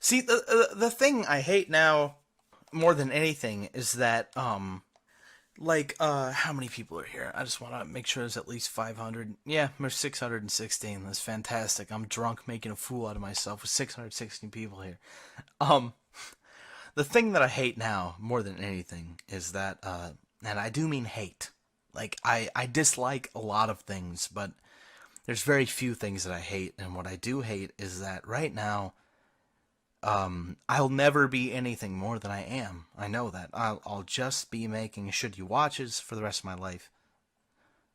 See, the thing I hate now more than anything is that how many people are here? I just want to make sure there's at least 500. Yeah, there's 616. That's fantastic. I'm drunk making a fool out of myself with 616 people here. Um, the thing that I hate now more than anything is that, and I do mean hate. Like, I dislike a lot of things, but there's very few things that I hate. And what I do hate is that right now, I'll never be anything more than I am. I know that. I'll just be making should you watches for the rest of my life.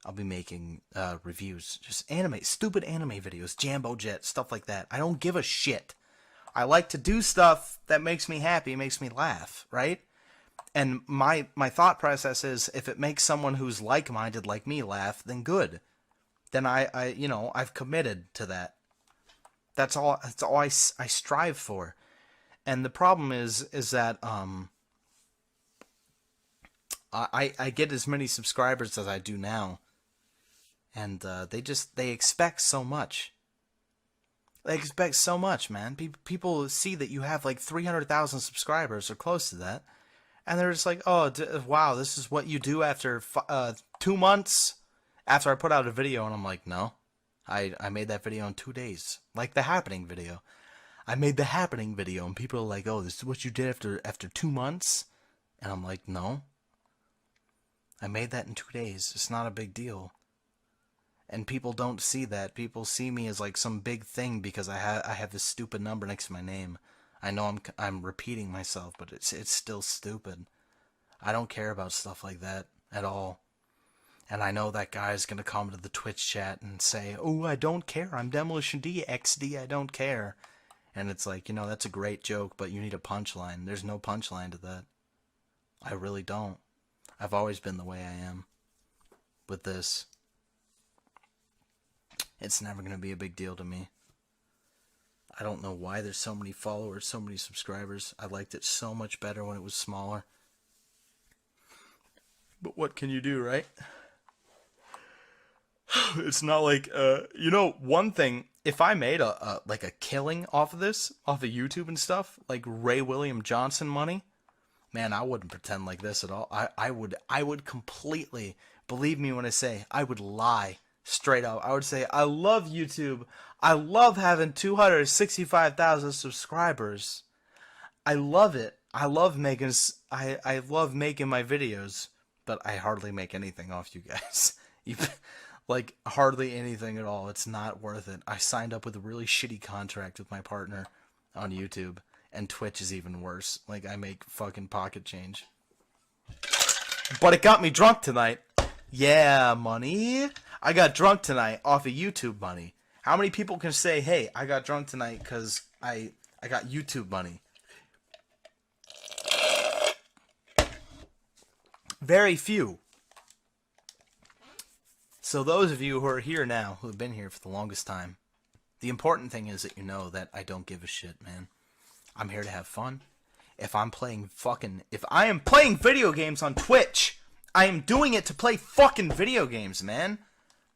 I'll be making reviews, just stupid anime videos, Jambo Jet, stuff like that. I don't give a shit. I like to do stuff that makes me happy, makes me laugh, right? And my thought process is, if it makes someone who's like-minded like me laugh, then good. Then I've committed to that. That's all I strive for. And the problem is that I get as many subscribers as I do now, and they expect so much. They expect so much, man. People see that you have like 300,000 subscribers or close to that, and they're just like, "Oh, wow, this is what you do after 2 months after I put out a video." And I'm like, "No, I made that video in 2 days, like the happening video. I made the happening video, and people are like, "Oh, this is what you did after 2 months," and I'm like, "No, I made that in 2 days. It's not a big deal." And people don't see that. People see me as like some big thing because I have this stupid number next to my name. I know I'm repeating myself, but it's still stupid. I don't care about stuff like that at all. And I know that guy's gonna come to the Twitch chat and say, "Oh, I don't care. I'm Demolition D, XD. I don't care." And it's like, that's a great joke, but you need a punchline. There's no punchline to that. I really don't. I've always been the way I am with this. It's never going to be a big deal to me. I don't know why there's so many followers, so many subscribers. I liked it so much better when it was smaller. But what can you do, right? It's not like, one thing, if I made a killing off of this, off of YouTube and stuff, like Ray William Johnson money, man, I wouldn't pretend like this at all. I would completely, believe me when I say, I would lie straight up. I would say, I love YouTube. I love having 265,000 subscribers. I love it. I love making my videos, but I hardly make anything off you guys. Like, hardly anything at all. It's not worth it. I signed up with a really shitty contract with my partner on YouTube, and Twitch is even worse. Like, I make fucking pocket change. But it got me drunk tonight. Yeah, money. I got drunk tonight off of YouTube money. How many people can say, "Hey, I got drunk tonight because I got YouTube money"? Very few. So those of you who are here now, who have been here for the longest time, the important thing is that you know that I don't give a shit, man. I'm here to have fun. If I am playing video games on Twitch, I am doing it to play fucking video games, man.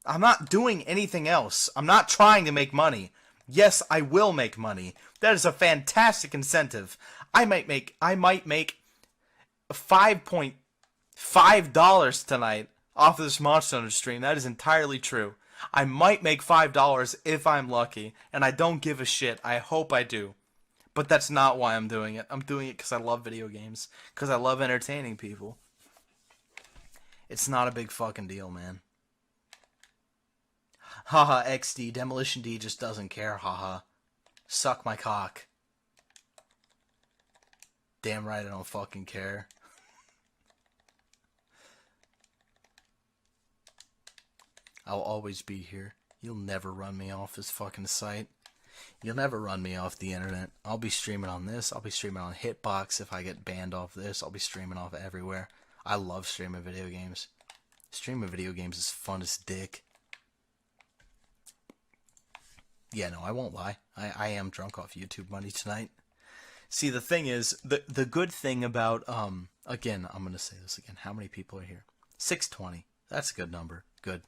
I'm not doing anything else. I'm not trying to make money. Yes, I will make money. That is a fantastic incentive. I might make $5.5 tonight off of this Monster Hunter stream. That is entirely true. I might make $5 if I'm lucky, and I don't give a shit. I hope I do. But that's not why I'm doing it. I'm doing it because I love video games. Because I love entertaining people. It's not a big fucking deal, man. Haha, XD. Demolition D just doesn't care, haha. Suck my cock. Damn right I don't fucking care. I'll always be here. You'll never run me off this fucking site. You'll never run me off the internet. I'll be streaming on this. I'll be streaming on Hitbox if I get banned off this. I'll be streaming off everywhere. I love streaming video games. Streaming video games is fun as dick. Yeah, no, I won't lie. I am drunk off YouTube money tonight. See, the thing is, the good thing about, again, I'm going to say this again. How many people are here? 620. That's a good number. Good.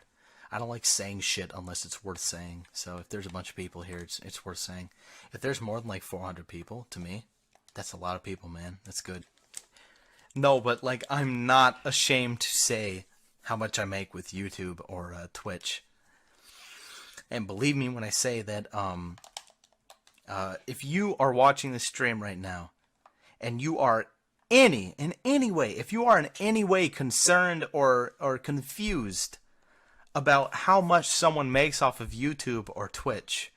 I don't like saying shit unless it's worth saying. So if there's a bunch of people here, it's worth saying. If there's more than like 400 people, to me, that's a lot of people, man. That's good. No, but like I'm not ashamed to say how much I make with YouTube or Twitch. And believe me when I say that if you are watching this stream right now and you are in any way, if you are in any way concerned or confused about how much someone makes off of YouTube or Twitch,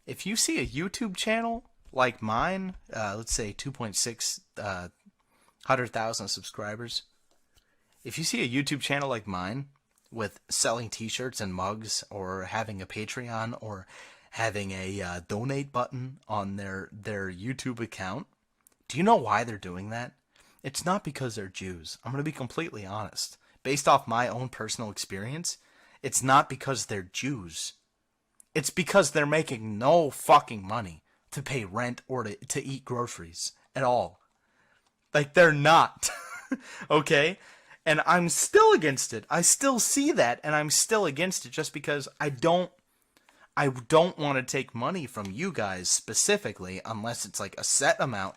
if you see a YouTube channel like mine, let's say 2.6 100,000 subscribers, if you see a YouTube channel like mine with selling t-shirts and mugs or having a Patreon or having a donate button on their YouTube account, do you know why they're doing that? It's not because they're Jews. I'm going to be completely honest. Based off my own personal experience, it's not because they're Jews. It's because they're making no fucking money to pay rent or to eat groceries at all. Like, they're not. Okay? And I'm still against it. I still see that, and I'm still against it just because I don't want to take money from you guys specifically unless it's like a set amount,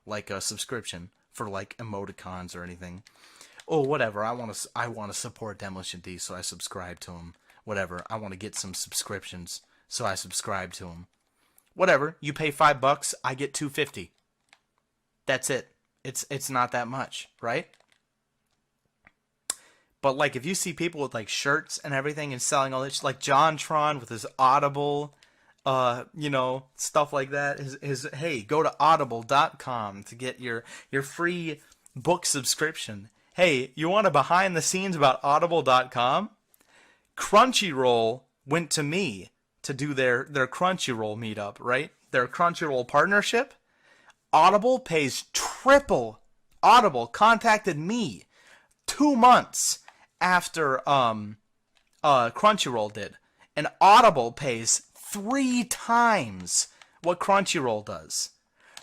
like a subscription for like emoticons or anything. Oh, whatever. I want to support Demolition D, so I subscribe to him. Whatever. I want to get some subscriptions, so I subscribe to him. Whatever. You pay $5, I get $2.50. That's it. It's not that much, right? But like if you see people with like shirts and everything and selling all this, like JonTron with his Audible, stuff like that. His hey, go to audible.com to get your free book subscription. Hey, you want a behind the scenes about audible.com? Crunchyroll went to me to do their Crunchyroll meetup, right? Their Crunchyroll partnership. Audible pays triple. Audible contacted me 2 months after Crunchyroll did. And Audible pays 3 times what Crunchyroll does.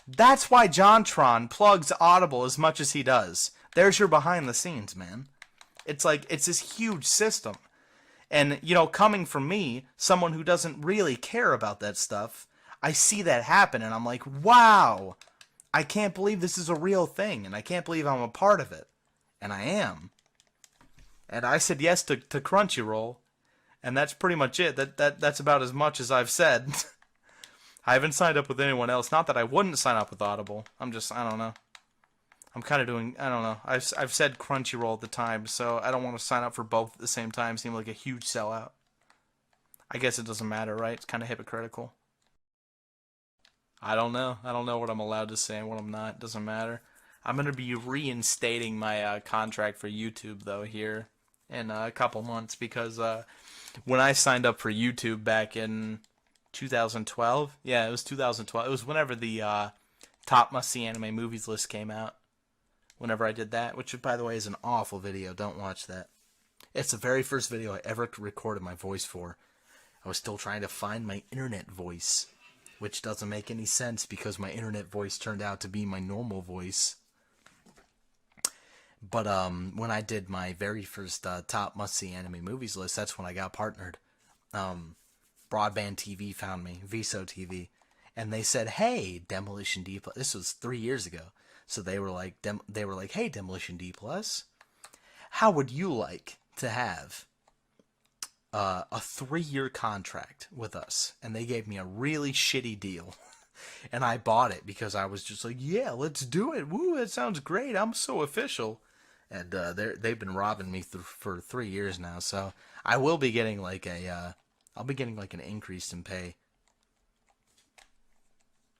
That's why JonTron plugs Audible as much as he does. There's your behind the scenes, man. It's like, it's this huge system. And, coming from me, someone who doesn't really care about that stuff, I see that happen and I'm like, wow, I can't believe this is a real thing. And I can't believe I'm a part of it. And I am. And I said yes to Crunchyroll. And that's pretty much it. That's about as much as I've said. I haven't signed up with anyone else. Not that I wouldn't sign up with Audible. I don't know. I'm kind of doing, I don't know. I've said Crunchyroll at the time, so I don't want to sign up for both at the same time. Seem like a huge sellout. I guess it doesn't matter, right? It's kind of hypocritical. I don't know. I don't know what I'm allowed to say and what I'm not. It doesn't matter. I'm going to be reinstating my contract for YouTube, though, here in a couple months, because when I signed up for YouTube back in 2012, yeah, it was 2012. It was whenever the top must-see anime movies list came out. Whenever I did that, which, by the way, is an awful video. Don't watch that. It's the very first video I ever recorded my voice for. I was still trying to find my internet voice, which doesn't make any sense because my internet voice turned out to be my normal voice. But when I did my very first top must-see anime movies list, that's when I got partnered. Broadband TV found me, Viso TV, and they said, "Hey, Demolition D Plus." This was 3 years ago, so they were like, "Hey, Demolition D Plus, how would you like to have a 3-year contract with us?" And they gave me a really shitty deal. And I bought it because I was just like, yeah, let's do it. Woo, that sounds great. I'm so official. And they've been robbing me for 3 years now. So I will be getting like I'll be getting like an increase in pay.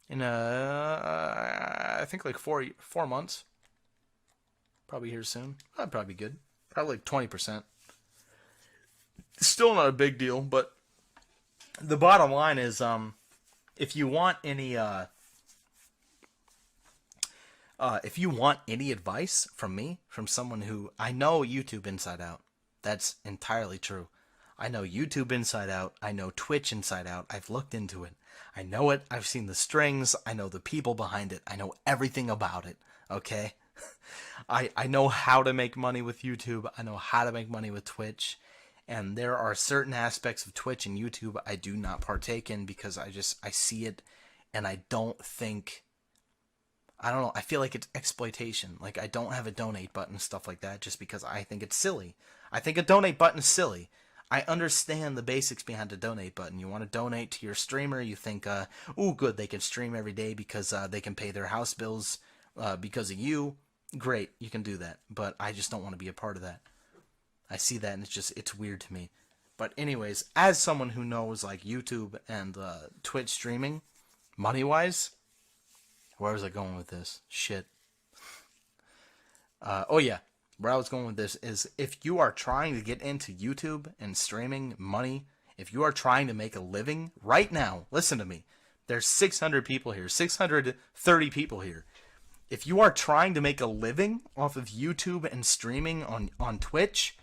In I think like 4 months. Probably here soon. That'd probably be good. Probably like 20%. Still not a big deal, but the bottom line is, if you want any advice from me, from someone who, I know YouTube inside out. That's entirely true. I know YouTube inside out. I know Twitch inside out. I've looked into it. I know it. I've seen the strings. I know the people behind it. I know everything about it. Okay? I know how to make money with YouTube. I know how to make money with Twitch. And there are certain aspects of Twitch and YouTube I do not partake in because I see it and I don't know, I feel like it's exploitation. Like, I don't have a donate button and stuff like that just because I think it's silly. I think a donate button is silly. I understand the basics behind a donate button. You want to donate to your streamer, you think, ooh, good, they can stream every day because they can pay their house bills because of you. Great, you can do that. But I just don't want to be a part of that. I see that and it's weird to me. But anyways, as someone who knows like YouTube and Twitch streaming, money-wise, where was I going with this? Shit. Oh yeah, where I was going with this is if you are trying to get into YouTube and streaming money, if you are trying to make a living right now, listen to me. There's 600 people here, 630 people here. If you are trying to make a living off of YouTube and streaming on Twitch,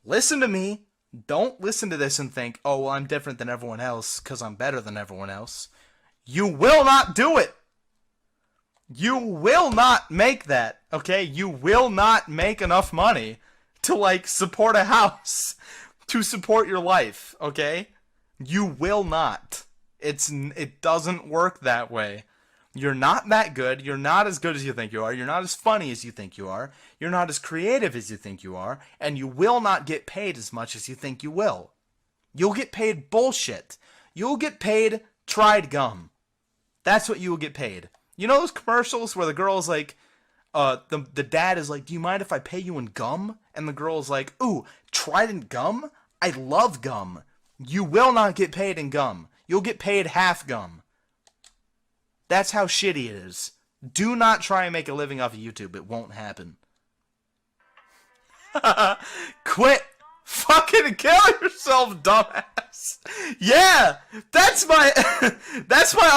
listen to me. Don't listen to this and think, oh, well, I'm different than everyone else because I'm better than everyone else. You will not do it. You will not make that, okay? You will not make enough money to, like, support a house, to support your life, okay? You will not. It doesn't work that way. You're not that good. You're not as good as you think you are. You're not as funny as you think you are. You're not as creative as you think you are. And you will not get paid as much as you think you will. You'll get paid bullshit. You'll get paid tried gum. That's what you will get paid. You know those commercials where the girl's like, the dad is like, do you mind if I pay you in gum? And the girl's like, ooh, Trident gum? I love gum. You will not get paid in gum. You'll get paid half gum. That's how shitty it is. Do not try and make a living off of YouTube. It won't happen. Quit. Fucking kill yourself, dumbass. Yeah, that's my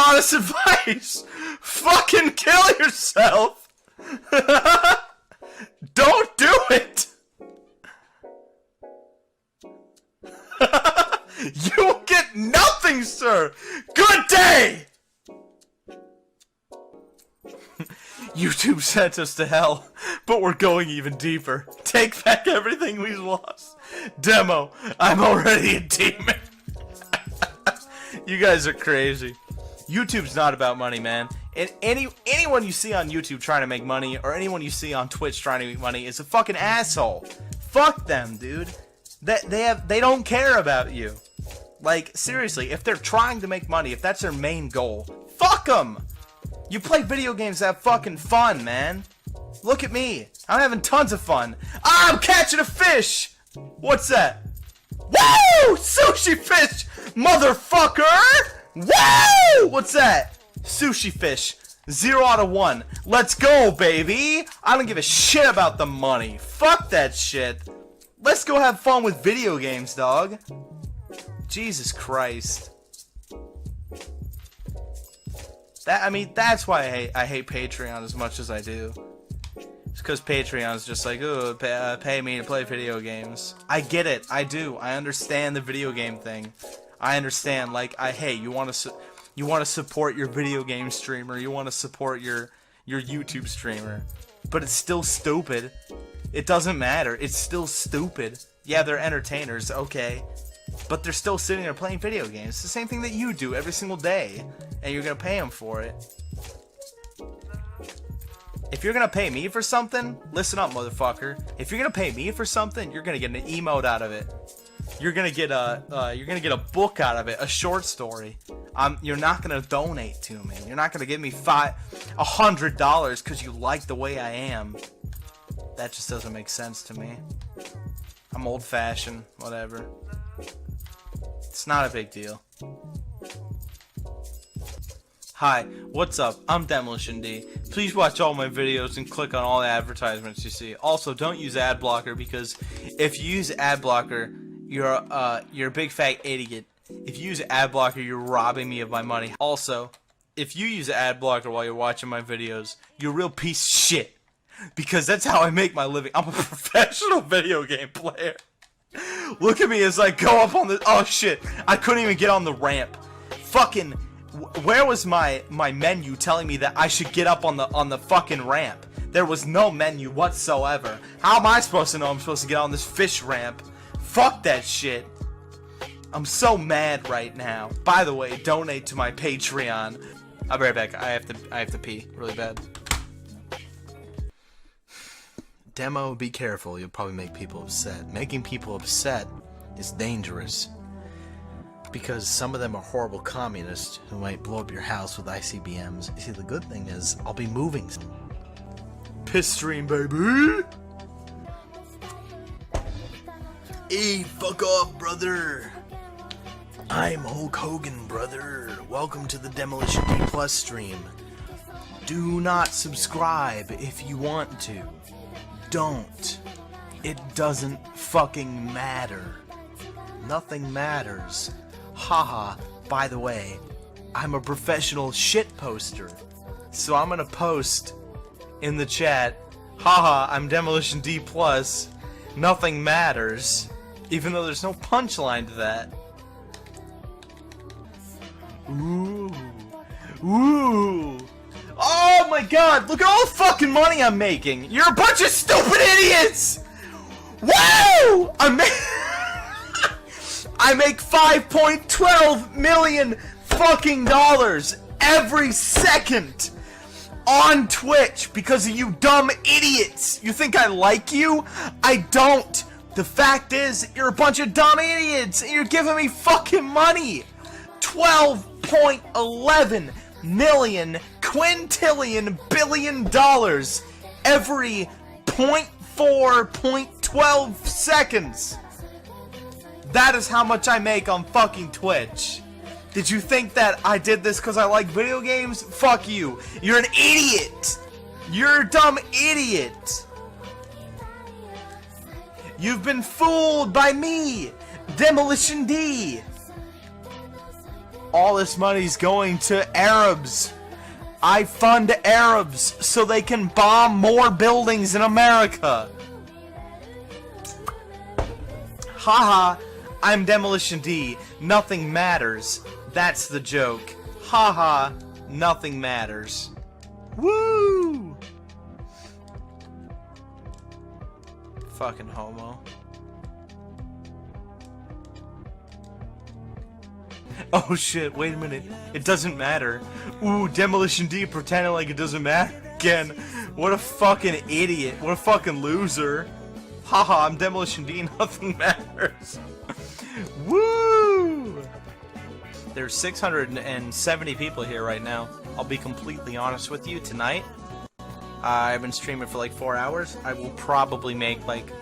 honest advice. Fucking kill yourself. Don't do it. You will get nothing, sir. Good day. YouTube sent us to hell, but we're going even deeper. Take back everything we've lost. Demo, I'm already a demon. You guys are crazy. YouTube's not about money, man. And anyone you see on YouTube trying to make money, or anyone you see on Twitch trying to make money, is a fucking asshole. Fuck them, dude. They don't care about you. Like, seriously, if they're trying to make money, if that's their main goal, fuck them. You play video games to have fucking fun, man. Look at me. I'm having tons of fun. I'm catching a fish! What's that? Woo! Sushi fish! Motherfucker! Woo! What's that? Sushi fish. 0 out of 1. Let's go, baby! I don't give a shit about the money. Fuck that shit. Let's go have fun with video games, dog. Jesus Christ. That's why I hate Patreon as much as I do. It's because Patreon's just like, oh, pay me to play video games. I get it. I do. I understand the video game thing. I understand. Like, hey, you want to support your video game streamer. You want to support your YouTube streamer. But it's still stupid. It doesn't matter. It's still stupid. Yeah, they're entertainers. Okay. But they're still sitting there playing video games. It's the same thing that you do every single day. And you're going to pay them for it. If you're going to pay me for something, listen up, motherfucker. If you're going to pay me for something, you're going to get an emote out of it. You're going to get a book out of it, a short story. You're not going to donate to me. You're not going to give me $100 because you like the way I am. That just doesn't make sense to me. I'm old-fashioned, whatever. It's not a big deal. Hi, what's up? I'm Demolition D. Please watch all my videos and click on all the advertisements you see. Also, don't use ad blocker because if you use ad blocker, you're a big fat idiot. If you use ad blocker, you're robbing me of my money. Also, if you use ad blocker while you're watching my videos, you're a real piece of shit. Because that's how I make my living. I'm a professional video game player. Look at me as I go up on the... Oh, shit. I couldn't even get on the ramp. Fucking... Where was my menu telling me that I should get up on the fucking ramp? There was no menu whatsoever. How am I supposed to know I'm supposed to get on this fish ramp? Fuck that shit. I'm so mad right now. By the way, donate to my Patreon. I'll be right back. I have to pee really bad. Demo, be careful. You'll probably make people upset. Making people upset is dangerous. Because some of them are horrible communists who might blow up your house with ICBMs. You see, the good thing is, I'll be moving. Piss stream, baby! Hey, fuck off, brother! I'm Hulk Hogan, brother. Welcome to the Demolition D Plus stream. Do not subscribe if you want to. Don't. It doesn't fucking matter. Nothing matters. Haha, by the way, I'm a professional shit poster. So I'm gonna post in the chat, haha, I'm Demolition D Plus. Nothing matters. Even though there's no punchline to that. Ooh. Ooh. Oh my god, look at all the fucking money I'm making. You're a bunch of stupid idiots! Woo! I make 5.12 million fucking dollars every second on Twitch because of you dumb idiots. You think I like you? I don't. The fact is, you're a bunch of dumb idiots and you're giving me fucking money. 12.11 million quintillion billion dollars every 0.4.12 seconds. That is how much I make on fucking Twitch. Did you think that I did this because I like video games? Fuck you. You're an idiot. You're a dumb idiot. You've been fooled by me, Demolition D. All this money's going to Arabs. I fund Arabs so they can bomb more buildings in America. Haha, I'm Demolition D. Nothing matters. That's the joke. Haha, nothing matters. Woo! Fucking homo. Oh shit, wait a minute. It doesn't matter. Ooh, Demolition D pretending like it doesn't matter again. What a fucking idiot. What a fucking loser. Haha, I'm Demolition D, nothing matters. Woo! There's 670 people here right now. I'll be completely honest with you, tonight, I've been streaming for like 4 hours. I will probably make like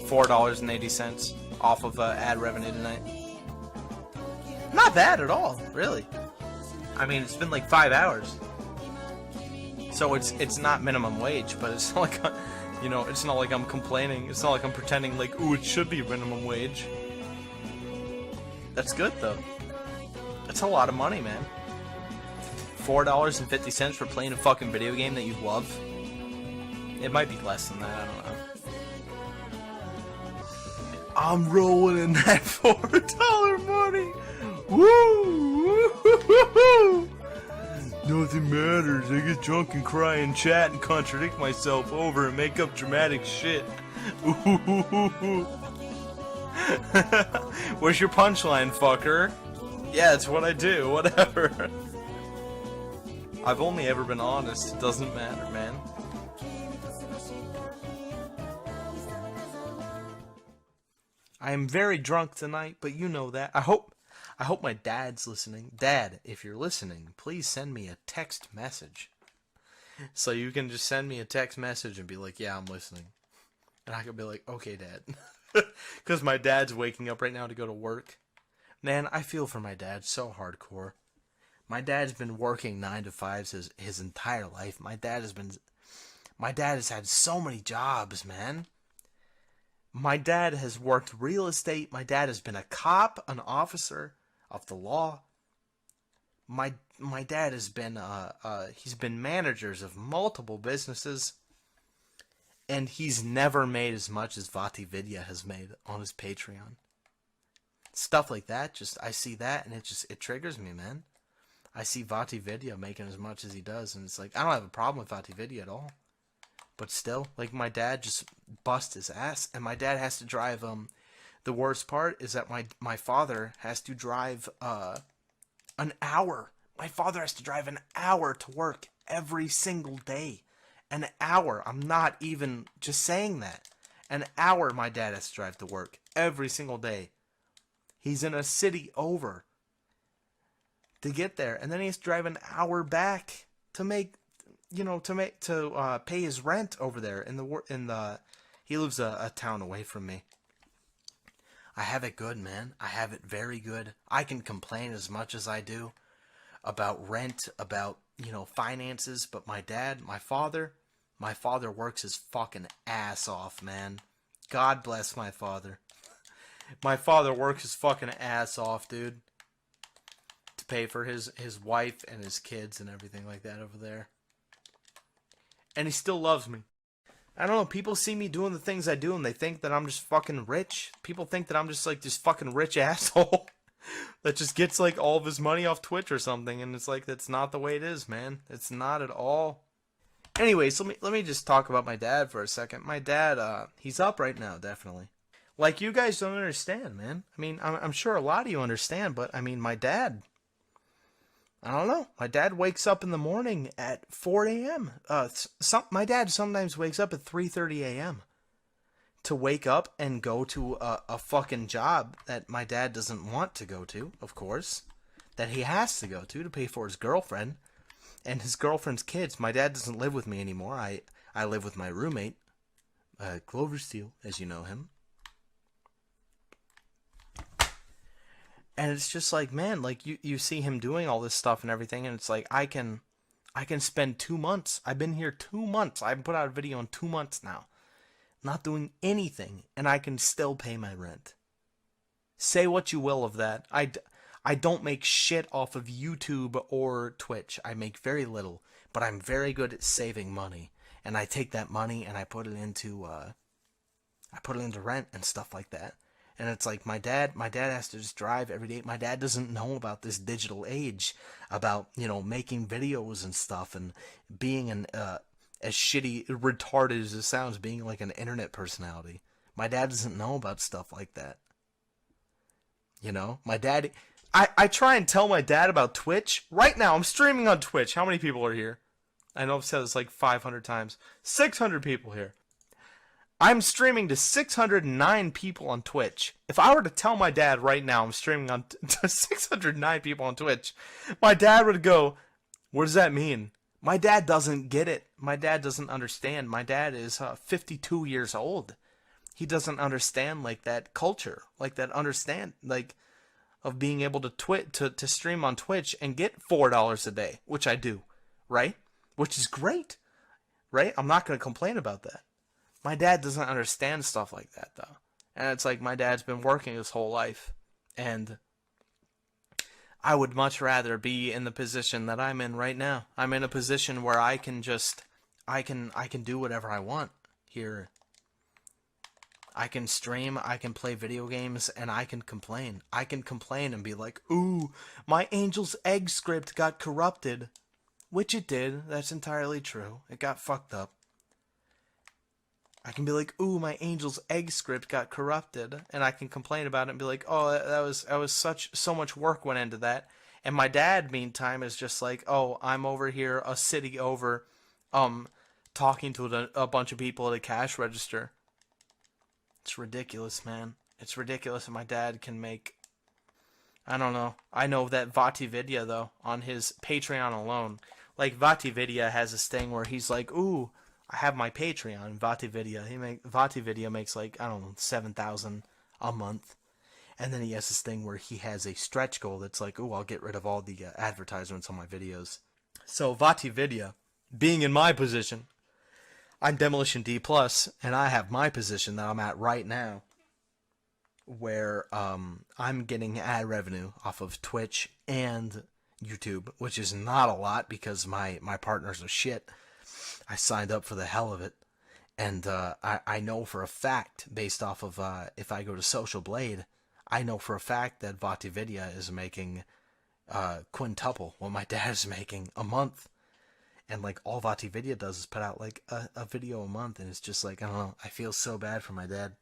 $4.80 off of ad revenue tonight. Not bad at all, really. I mean, it's been like 5 hours. So it's not minimum wage, but it's not like, you know, it's not like I'm complaining. It's not like I'm pretending like, ooh, it should be minimum wage. That's good, though. That's a lot of money, man. $4.50 for playing a fucking video game that you love? It might be less than that, I don't know. I'm rolling in that $4 money! Woo! Woo! Nothing matters. I get drunk and cry and chat and contradict myself over and make up dramatic shit. Ooh. Where's your punchline, fucker? Yeah, it's what I do. Whatever. I've only ever been honest. It doesn't matter, man. I am very drunk tonight, but you know that. I hope my dad's listening. Dad, if you're listening, please send me a text message. So you can just send me a text message and be like, yeah, I'm listening. And I can be like, okay, Dad. Because my dad's waking up right now to go to work. Man, I feel for my dad so hardcore. My dad's been working 9 to 5s his entire life. My dad has had so many jobs, man. My dad has worked real estate. My dad has been a cop, an officer of the law. My dad has been he's been managers of multiple businesses, and he's never made as much as Vati Vidya has made on his Patreon. Stuff like that, just I see that and it triggers me, man. I see Vati Vidya making as much as he does, and it's like I don't have a problem with Vati Vidya at all. But still, like my dad just bust his ass, and my dad has to drive The worst part is that my father has to drive an hour. My father has to drive an hour to work every single day. An hour. I'm not even just saying that. An hour my dad has to drive to work every single day. He's in a city over to get there, and then he has to drive an hour back to make, to pay his rent over there he lives a town away from me. I have it good, man. I have it very good. I can complain as much as I do about rent, about, finances, but my father works his fucking ass off, man. God bless my father. My father works his fucking ass off, dude, to pay for his wife and his kids and everything like that over there. And he still loves me. I don't know, people see me doing the things I do and they think that I'm just fucking rich. People think that I'm just like this fucking rich asshole that just gets like all of his money off Twitch or something, and it's like, that's not the way it is, man. It's not at all. Anyways, let me just talk about my dad for a second. My dad, he's up right now, definitely. Like, you guys don't understand, man. I mean, I'm sure a lot of you understand, but I mean, my dad, I don't know. My dad wakes up in the morning at 4 a.m. My dad sometimes wakes up at 3:30 a.m. to wake up and go to a fucking job that my dad doesn't want to go to, of course, that he has to go to pay for his girlfriend and his girlfriend's kids. My dad doesn't live with me anymore. I live with my roommate, Clover Steele, as you know him. And it's just like, man, like you see him doing all this stuff and everything, and it's like, I can spend 2 months. I've been here 2 months. I haven't put out a video in 2 months now, not doing anything, and I can still pay my rent. Say what you will of that. I don't make shit off of YouTube or Twitch. I make very little, but I'm very good at saving money, and I take that money and I put it into rent and stuff like that. And it's like, my dad has to just drive every day. My dad doesn't know about this digital age, about, making videos and stuff, and being as shitty, retarded as it sounds, being like an internet personality. My dad doesn't know about stuff like that. My dad, I try and tell my dad about Twitch. Right now, I'm streaming on Twitch. How many people are here? I know I've said this like 500 times. 600 people here. I'm streaming to 609 people on Twitch. If I were to tell my dad right now I'm streaming to 609 people on Twitch, my dad would go, what does that mean? My dad doesn't get it. My dad doesn't understand. My dad is 52 years old. He doesn't understand like that culture, like that of being able to stream on Twitch and get $4 a day, which I do, right? Which is great, right? I'm not going to complain about that. My dad doesn't understand stuff like that, though. And it's like, my dad's been working his whole life. And I would much rather be in the position that I'm in right now. I'm in a position where I can do whatever I want here. I can stream, I can play video games, and I can complain. I can complain and be like, ooh, my Angel's Egg script got corrupted. Which it did. That's entirely true. It got fucked up. I can be like, ooh, my Angel's Egg script got corrupted, and I can complain about it and be like, oh, that was so much work went into that. And my dad, meantime, is just like, oh, I'm over here, a city over, talking to a bunch of people at a cash register. It's ridiculous, man. It's ridiculous that my dad can make, I don't know. I know that VatiVidya, though, on his Patreon alone, like, VatiVidya has this thing where he's like, ooh, I have my Patreon, VatiVidya. VatiVidya makes like, I don't know, 7,000 a month. And then he has this thing where he has a stretch goal that's like, oh, I'll get rid of all the advertisements on my videos. So VatiVidya, being in my position, I'm Demolition D+, and I have my position that I'm at right now, where I'm getting ad revenue off of Twitch and YouTube, which is not a lot because my partners are shit. I signed up for the hell of it, and I know for a fact, based off of if I go to Social Blade, I know for a fact that VatiVidya is making quintuple what my dad is making a month, and like all VatiVidya does is put out like a video a month, and it's just like, I don't know, I feel so bad for my dad.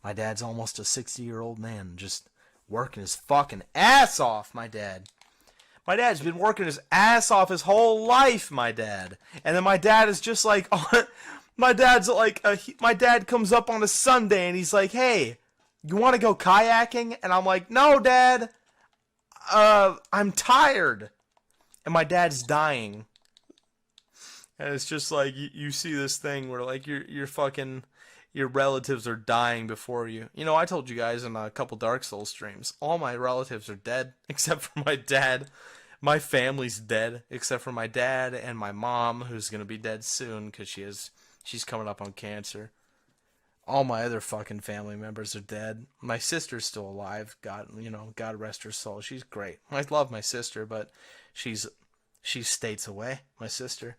My dad's almost a 60-year-old man, just working his fucking ass off, my dad. My dad's been working his ass off his whole life, my dad. And then my dad is just like, my dad comes up on a Sunday and he's like, hey, you want to go kayaking? And I'm like, no, Dad, I'm tired. And my dad's dying. And it's just like, you see this thing where like your relatives are dying before you. You know, I told you guys in a couple Dark Souls streams, all my relatives are dead except for my dad. My family's dead except for my dad and my mom, who's gonna be dead soon because she's coming up on cancer. All my other fucking family members are dead. My sister's still alive. God rest her soul. She's great. I love my sister, but she's states away. My sister.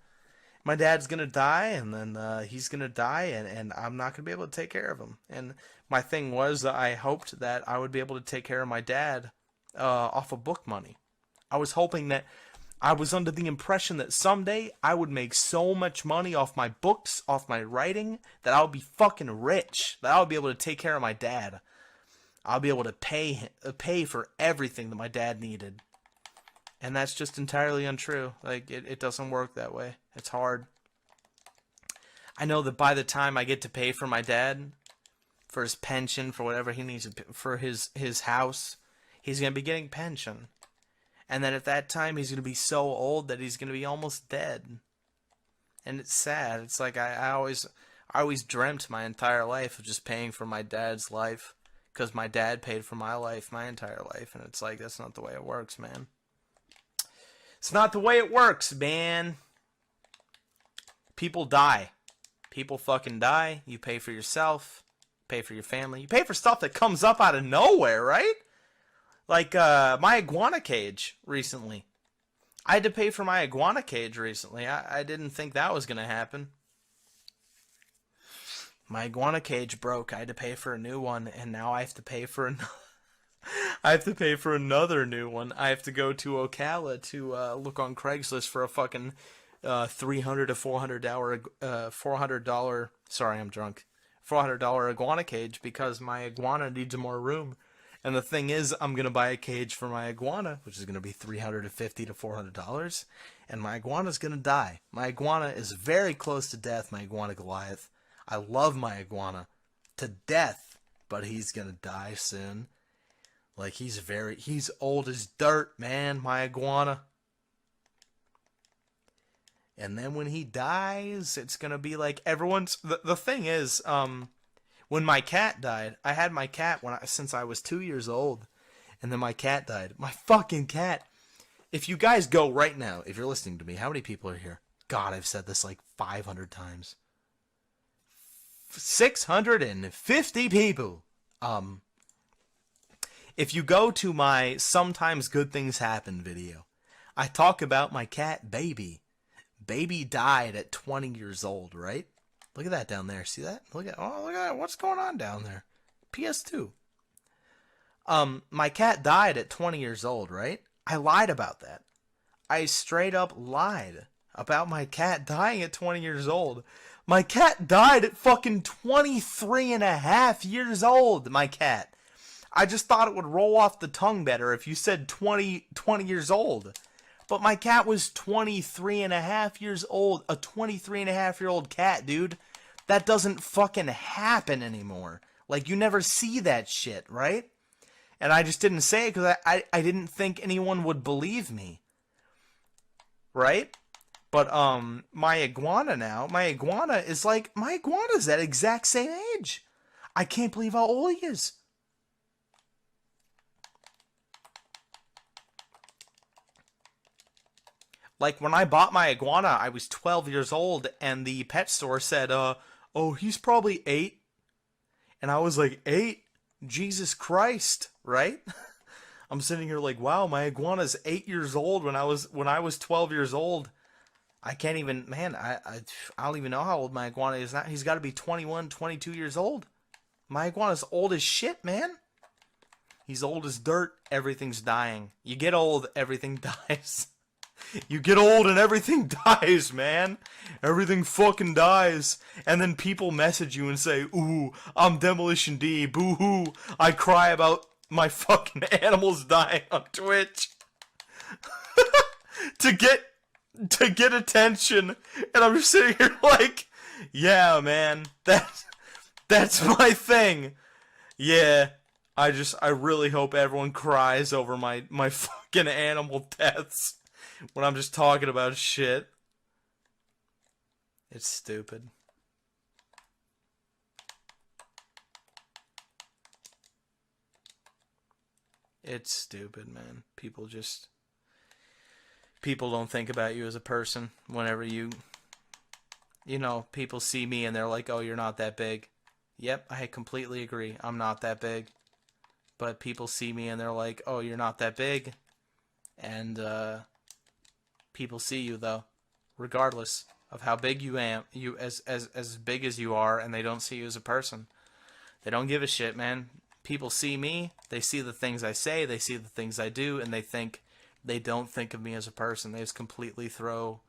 My dad's gonna die, and then he's gonna die, and I'm not gonna be able to take care of him. And my thing was that I hoped that I would be able to take care of my dad off of book money. I was hoping that I was under the impression that someday I would make so much money off my books, off my writing, that I would be fucking rich. That I would be able to take care of my dad. I'll be able to pay for everything that my dad needed. And that's just entirely untrue. Like, it doesn't work that way. It's hard. I know that by the time I get to pay for my dad, for his pension, for whatever he needs, for his house, he's going to be getting pension. And then at that time, he's going to be so old that he's going to be almost dead. And it's sad. It's like I always dreamt my entire life of just paying for my dad's life. Because my dad paid for my life, my entire life. And it's like, that's not the way it works, man. It's not the way it works, man. People die. People fucking die. You pay for yourself. Pay for your family. You pay for stuff that comes up out of nowhere, right? Like my iguana cage recently. I had to pay for my iguana cage recently. I didn't think that was going to happen. My iguana cage broke. I had to pay for a new one, and now I have to pay for another. I have to pay for another new one. I have to go to Ocala to look on Craigslist for a fucking $300 to $400. Sorry, I'm drunk. $400 iguana cage because my iguana needs more room. And the thing is, I'm gonna buy a cage for my iguana, which is gonna be $350 to $400, and my iguana's gonna die. My iguana is very close to death. My iguana Goliath. I love my iguana to death, but he's gonna die soon. Like, he's old as dirt, man, my iguana. And then when he dies, it's gonna be like everyone's... The thing is, when my cat died, I had my cat since I was 2 years old. And then my cat died. My fucking cat. If you guys go right now, if you're listening to me, how many people are here? God, I've said this like 500 times. 650 people. If you go to my Sometimes Good Things Happen video, I talk about my cat, Baby. Baby died at 20 years old, right? Look at that down there. See that? Look at that. What's going on down there? PS2. My cat died at 20 years old, right? I lied about that. I straight up lied about my cat dying at 20 years old. My cat died at fucking 23 and a half years old, my cat. I just thought it would roll off the tongue better if you said 20 years old. But my cat was 23 and a half years old. A 23 and a half year old cat, dude. That doesn't fucking happen anymore. Like, you never see that shit, right? And I just didn't say it because I didn't think anyone would believe me. Right? But, my iguana's that exact same age. I can't believe how old he is. Like, when I bought my iguana, I was 12 years old, and the pet store said, oh, he's probably 8. And I was like, 8? Jesus Christ, right? I'm sitting here like, wow, my iguana's 8 years old when I was 12 years old. I can't even, man, I don't even know how old my iguana is now. He's got to be 21, 22 years old. My iguana's old as shit, man. He's old as dirt. Everything's dying. You get old, everything dies. You get old and everything dies, man. Everything fucking dies. And then people message you and say, ooh, I'm Demolition D, boo-hoo. I cry about my fucking animals dying on Twitch. to get attention. And I'm just sitting here like, yeah, man, that's my thing. Yeah, I really hope everyone cries over my fucking animal deaths when I'm just talking about shit. It's stupid. It's stupid, man. People don't think about you as a person whenever you know, people see me and they're like, oh, you're not that big. Yep, I completely agree. I'm not that big. But people see me and they're like, oh, you're not that big. And people see you, though, regardless of how big you am, as big as you are, and they don't see you as a person. They don't give a shit, man. People see me, they see the things I say, they see the things I do, and they don't think of me as a person. They just completely throw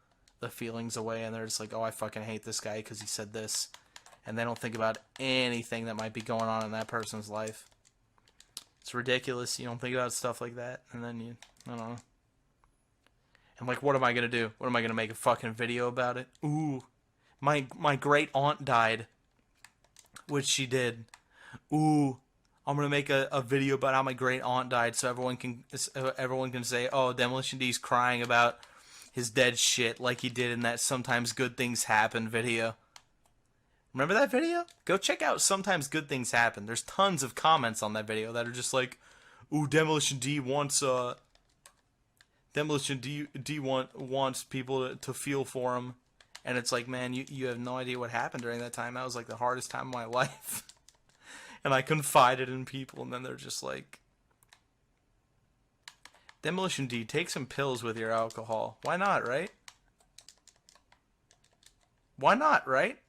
the feelings away, and they're just like, oh, I fucking hate this guy because he said this. And they don't think about anything that might be going on in that person's life. It's ridiculous. You don't think about stuff like that, and then I don't know. And like, what am I gonna do? What am I gonna make a fucking video about it? Ooh, my great aunt died, which she did. Ooh, I'm gonna make a video about how my great aunt died, so everyone can say, oh, Demolition D's crying about his dead shit like he did in that Sometimes Good Things Happen video. Remember that video? Go check out Sometimes Good Things Happen. There's tons of comments on that video that are just like, ooh, Demolition D wants wants people to feel for him. And it's like, man, you have no idea what happened during that time. That was like the hardest time of my life. And I confided in people, and then they're just like, Demolition D, take some pills with your alcohol. Why not, right? Why not, right?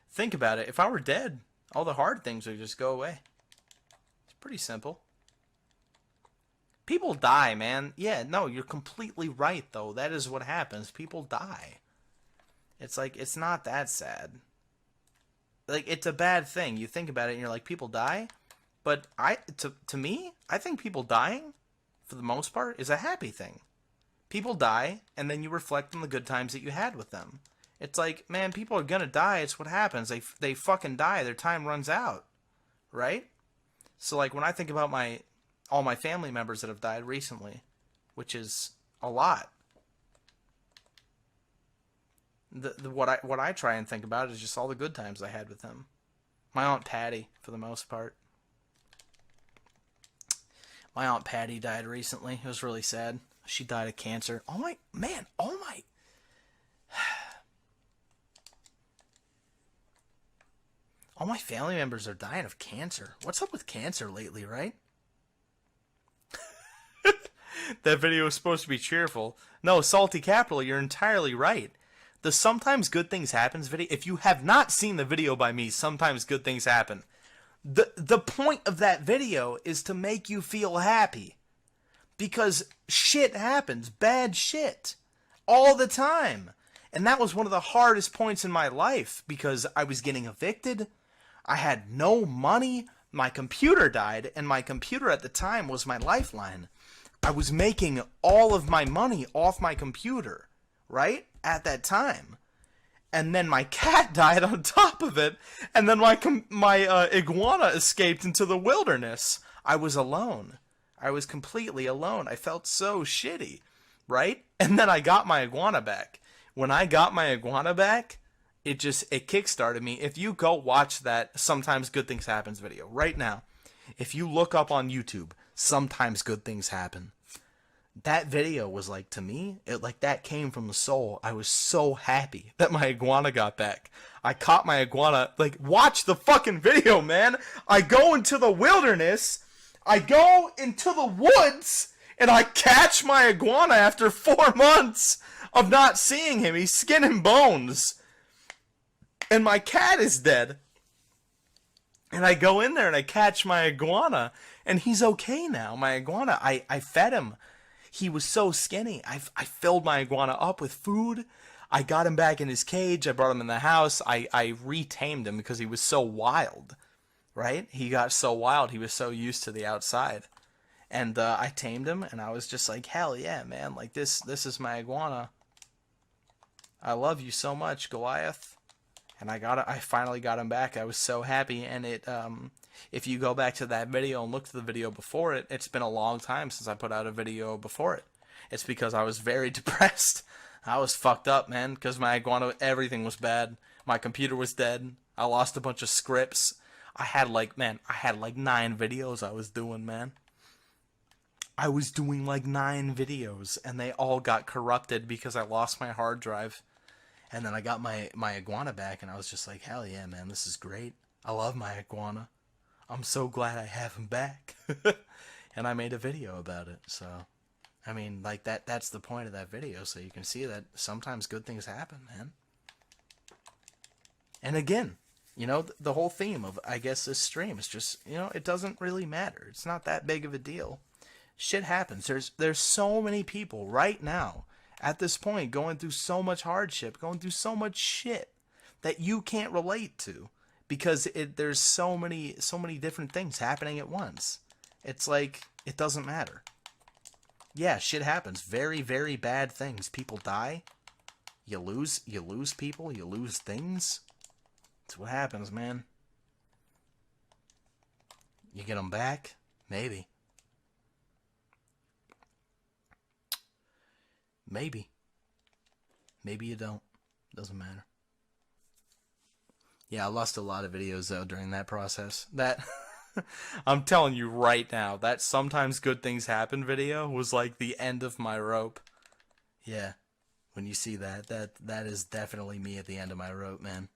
Think about it. If I were dead, all the hard things would just go away. It's pretty simple. People die, man. Yeah, no, you're completely right, though. That is what happens. People die. It's like, it's not that sad. Like, it's a bad thing. You think about it and you're like, people die? But to me, I think people dying, for the most part, is a happy thing. People die, and then you reflect on the good times that you had with them. It's like, man, people are gonna die. It's what happens. They fucking die. Their time runs out. Right? So, like, when I think about all my family members that have died recently, which is a lot, what I try and think about is just all the good times I had with them. My Aunt Patty, for the most part. My Aunt Patty died recently. It was really sad. She died of cancer. All my family members are dying of cancer. What's up with cancer lately, right? That video was supposed to be cheerful. No, Salty Capital, you're entirely right. The Sometimes Good Things Happens video, if you have not seen the video by me, Sometimes Good Things Happen, the point of that video is to make you feel happy. Because shit happens, bad shit, all the time. And that was one of the hardest points in my life, because I was getting evicted, I had no money, my computer died, and my computer at the time was my lifeline. I was making all of my money off my computer, right, at that time. And then my cat died on top of it, and then my iguana escaped into the wilderness. I was alone. I was completely alone. I felt so shitty, right? And then I got my iguana back. When I got my iguana back, it kickstarted me. If you go watch that Sometimes Good Things Happens video right now, if you look up on YouTube, Sometimes Good Things Happen, that video was like, to me, that came from the soul. I was so happy that my iguana got back. I caught my iguana, watch the fucking video, man. I go into the wilderness, I go into the woods, and I catch my iguana after 4 months of not seeing him. He's skin and bones. And my cat is dead. And I go in there and I catch my iguana, and he's okay now. My iguana, I fed him. He was so skinny. I filled my iguana up with food. I got him back in his cage. I brought him in the house. I retamed him because he was so wild, right? He got so wild. He was so used to the outside. And I tamed him, and I was just like, hell yeah, man. Like, this is my iguana. I love you so much, Goliath. And I finally got him back. I was so happy. And if you go back to that video and look to the video before it, it's been a long time since I put out a video before it. It's because I was very depressed. I was fucked up, man, because my iguana, everything was bad. My computer was dead. I lost a bunch of scripts. I had like 9 videos I was doing, man. I was doing like 9 videos, and they all got corrupted because I lost my hard drive. And then I got my iguana back, and I was just like, hell yeah, man, this is great. I love my iguana. I'm so glad I have him back. And I made a video about it, so... I mean, like, that's the point of that video, so you can see that sometimes good things happen, man. And again, you know, the whole theme of, I guess, this stream is just, you know, it doesn't really matter. It's not that big of a deal. Shit happens. There's so many people right now at this point going through so much hardship, going through so much shit that you can't relate to because there's so many different things happening at once. It's like it doesn't matter. Yeah, shit happens. Very, very bad things. People die. You lose people. You lose things. That's what happens, man. You get them back? Maybe. Maybe. Maybe you don't. Doesn't matter. Yeah, I lost a lot of videos, though, during that process. That... I'm telling you right now, that sometimes good things happen video was like the end of my rope. Yeah. When you see that is definitely me at the end of my rope, man.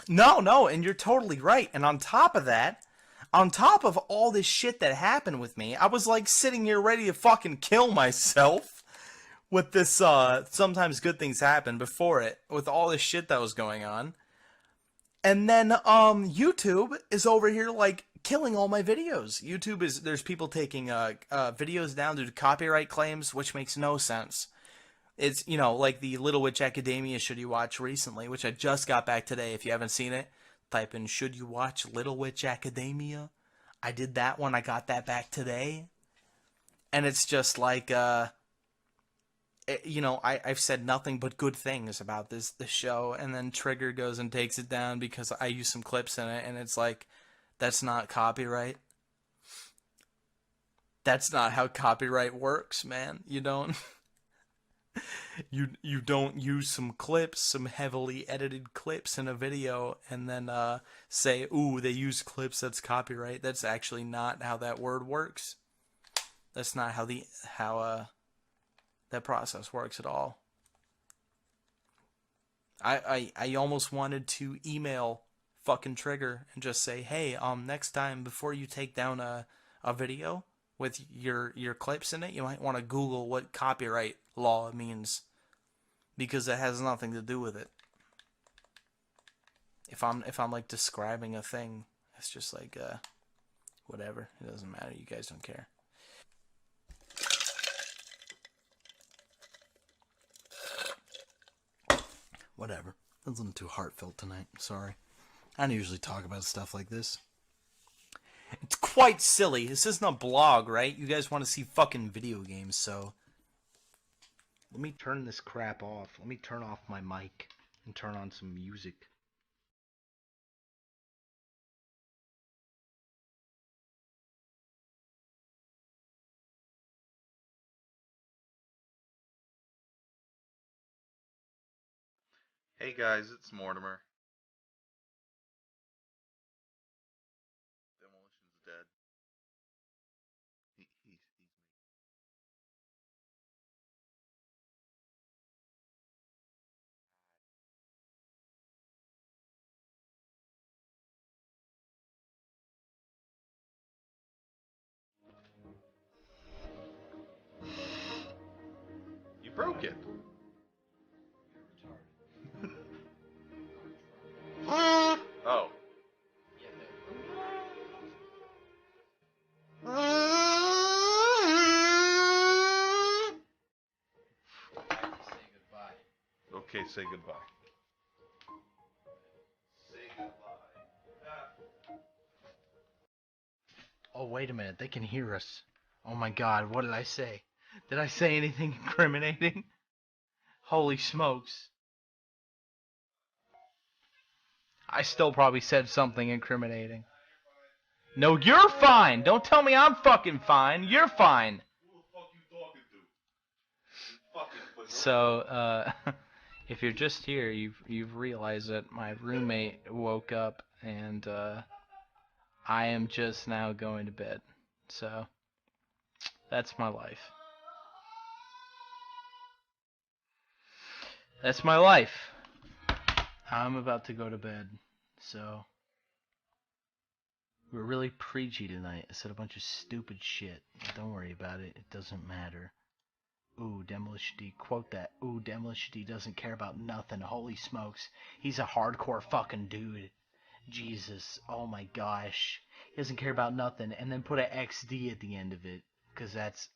No, and you're totally right. And on top of that, on top of all this shit that happened with me, I was like sitting here ready to fucking kill myself with this sometimes good things happen before it, with all this shit that was going on. And then YouTube is over here like killing all my videos. There's people taking videos down due to copyright claims, which makes no sense. It's, you know, like the Little Witch Academia Should You Watch recently, which I just got back today. If you haven't seen it, type in Should You Watch Little Witch Academia. I did that one. I got that back today. And it's just like, you know, I've said nothing but good things about this show, and then Trigger goes and takes it down because I use some clips in it, and it's like, that's not copyright. That's not how copyright works, man. You don't you don't use some clips, some heavily edited clips in a video, and then say, ooh, they use clips, that's copyright. That's actually not how that word works. That's not how that process works at all. I almost wanted to email fucking Trigger and just say, hey, next time before you take down a video with your clips in it, you might want to Google what copyright law means, because it has nothing to do with it. If I'm like describing a thing, it's just like whatever. It doesn't matter. You guys don't care. Whatever. That was a little too heartfelt tonight. Sorry. I don't usually talk about stuff like this. It's quite silly. This isn't a blog, right? You guys want to see fucking video games, so... Let me turn this crap off. Let me turn off my mic and turn on some music. Hey guys, it's Mortimer. Demolition's dead. He's You broke it. say goodbye. Oh, wait a minute. They can hear us. Oh my god, what did I say? Did I say anything incriminating? Holy smokes. I still probably said something incriminating. No, you're fine! Don't tell me I'm fucking fine. You're fine. Who the fuck you talking to? You fucking So, if you're just here, you've realized that my roommate woke up and I am just now going to bed. So, that's my life. That's my life. I'm about to go to bed. So, we're really preachy tonight. I said a bunch of stupid shit. Don't worry about it. It doesn't matter. Ooh, Demolition D. Quote that. Ooh, Demolition D doesn't care about nothing. Holy smokes. He's a hardcore fucking dude. Jesus. Oh my gosh. He doesn't care about nothing. And then put an XD at the end of it. Because that's...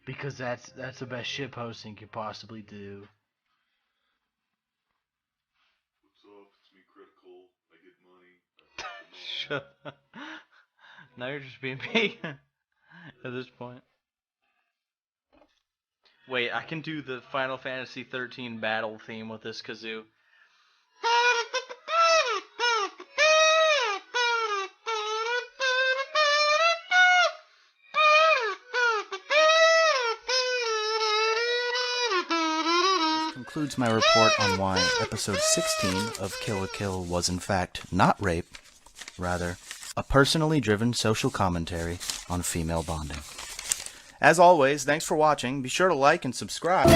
because that's the best shit posting could possibly do. What's up? It's me, Critical. I get money. Shut up. Now you're just being me at this point. Wait, I can do the Final Fantasy 13 battle theme with this kazoo. This concludes my report on why episode 16 of Kill la Kill was in fact not rape, rather a personally driven social commentary on female bonding. As always, thanks for watching. Be sure to like and subscribe.